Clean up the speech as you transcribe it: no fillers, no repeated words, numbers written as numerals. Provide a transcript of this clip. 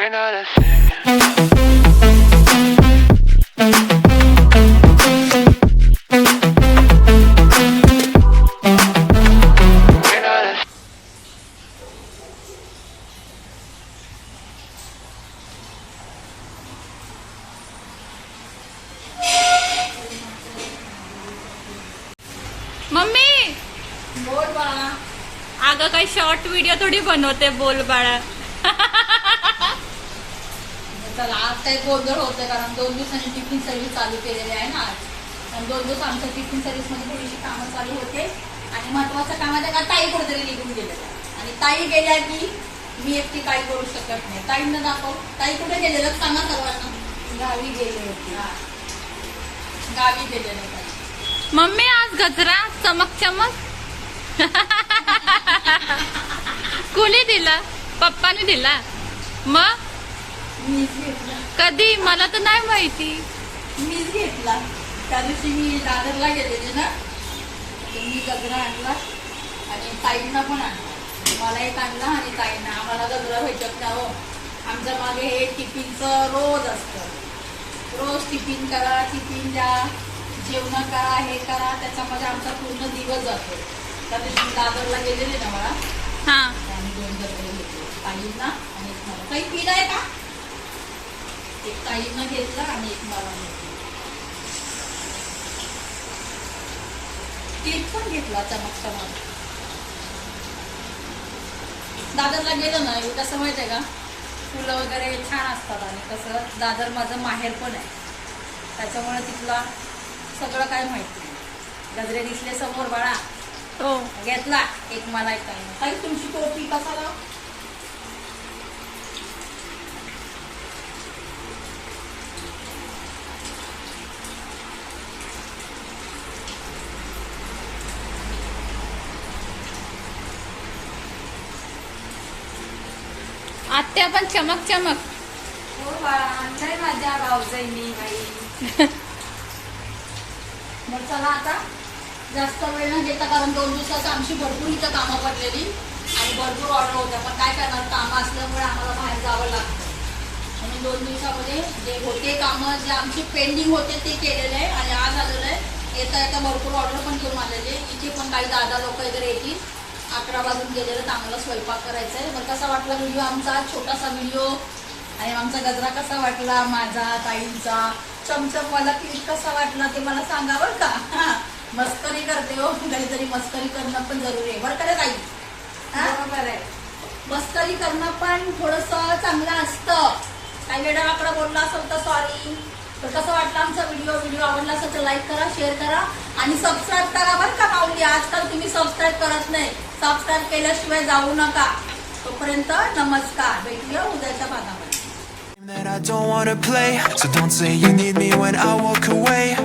We're not a thing. We're not a mummy बोल बाळा. अगं काही शॉर्ट व्हिडिओ थोडी बनवते, बोल बाळा. चला आज काही गोंधळ होते कारण 2 दिवसांनी टिफिन सर्व्हिस चालू केलेली आहे ना आज. आणि 2 दिवस आमच्या टिफिन सर्व्हिसमध्ये थोडीशी कामं चालू होते आणि महत्वाचं काम आहे का ताई कुठेतरी निघून गेलेलं आहे. आणि ताई गेल्या की मी एकटी काही करू शकत नाही. ताईंना दाखव. ताई कुठे गेलेलं सांगा सर्वांना. गावी गेले होते. गावी गेलेले ताई. मम्मी आज गजरा चमक चमक कोणी दिला? पप्पाने दिला. मग मीच घेतला. कधी? मला तर नाही माहिती. मीच घेतला. त्या दिवशी मी दादरला गेलेले ना तर मी गजरा आणला आणि ताईंना पण आणला. मला एक आणला आणि ताईंना. आम्हाला गजरा भेटत ना हो. आमच्या मागे हे टिफिनचं रोज असतं. रोज टिफिन करा, टिफिन द्या, जेवण करा, हे करा. त्याच्यामध्ये आमचा पूर्ण दिवस जातो. त्या दिवशी दादरला गेलेले ना मला हा आम्ही 2 गजरे घेतले. ताईंना आणि एक मला. ताई पिलाय का? एक ताईंना घेतला आणि एक मला घेतला. क्लिप पण घेतला चमक चमक. दादरला गेलं ना कसं माहितीये का, फुलं वगैरे छान असतात आणि कसं दादर माझं माहेर पण आहे त्याच्यामुळे तिथला सगळं काय माहिती नाही. गजरे दिसले समोर बाळा, हो. घेतला एक मला एक ताईंना. ताई तुमची टोपी कसा लाव. आत्या पण चमक चमक. हो बाळा आणलंय माझ्या भाऊजाईंनी बाई. मग चला आता जास्त वेळ न घेता कारण 2 दिवसाचं आमची भरपूर इथं कामं पडलेली आणि भरपूर ऑर्डर होत्या. पण काय करणार, कामं असल्यामुळे आम्हाला बाहेर जावं लागतं. म्हणून 2 दिवसामध्ये जे होते कामं जे आमचे पेंडिंग होते ते केलेले आहे आणि आज आलेलं आहे. येता येता भरपूर ऑर्डर पण घेऊन आलेले. इथे पण काही दादा लोक वगैरे येतील. 11 वाजून गेलेलं तर आम्हाला स्वयंपाक करायचा आहे. मग कसा वाटला व्हिडिओ आमचा, छोटासा व्हिडिओ. आणि आमचा गजरा कसा वाटला, माझा, ताईंचा, चमचम मला क्लिप कसा वाटला ते मला सांगा बरं का. मस्करी करते हो, काहीतरी मस्करी करणं पण जरुरी आहे बरं का ताई. बरोबर आहे. मस्करी करणं पण थोडंसं चांगलं असतं. काही वेळाकडे बोलला असेल तर सॉरी. तर कसं वाटलं आमचा व्हिडिओ आवडला असेल तर लाईक करा, शेअर करा आणि सबस्क्राईब करा बरं का माऊली. आजकाल तुम्ही सबस्क्राईब करत नाही. सबस्क्राईब केल्याशिवाय जाऊ नका. तोपर्यंत नमस्कार. भेटूया उद्याच्या भागामध्ये. that I don't wanna play, so don't say you need me when I walk away.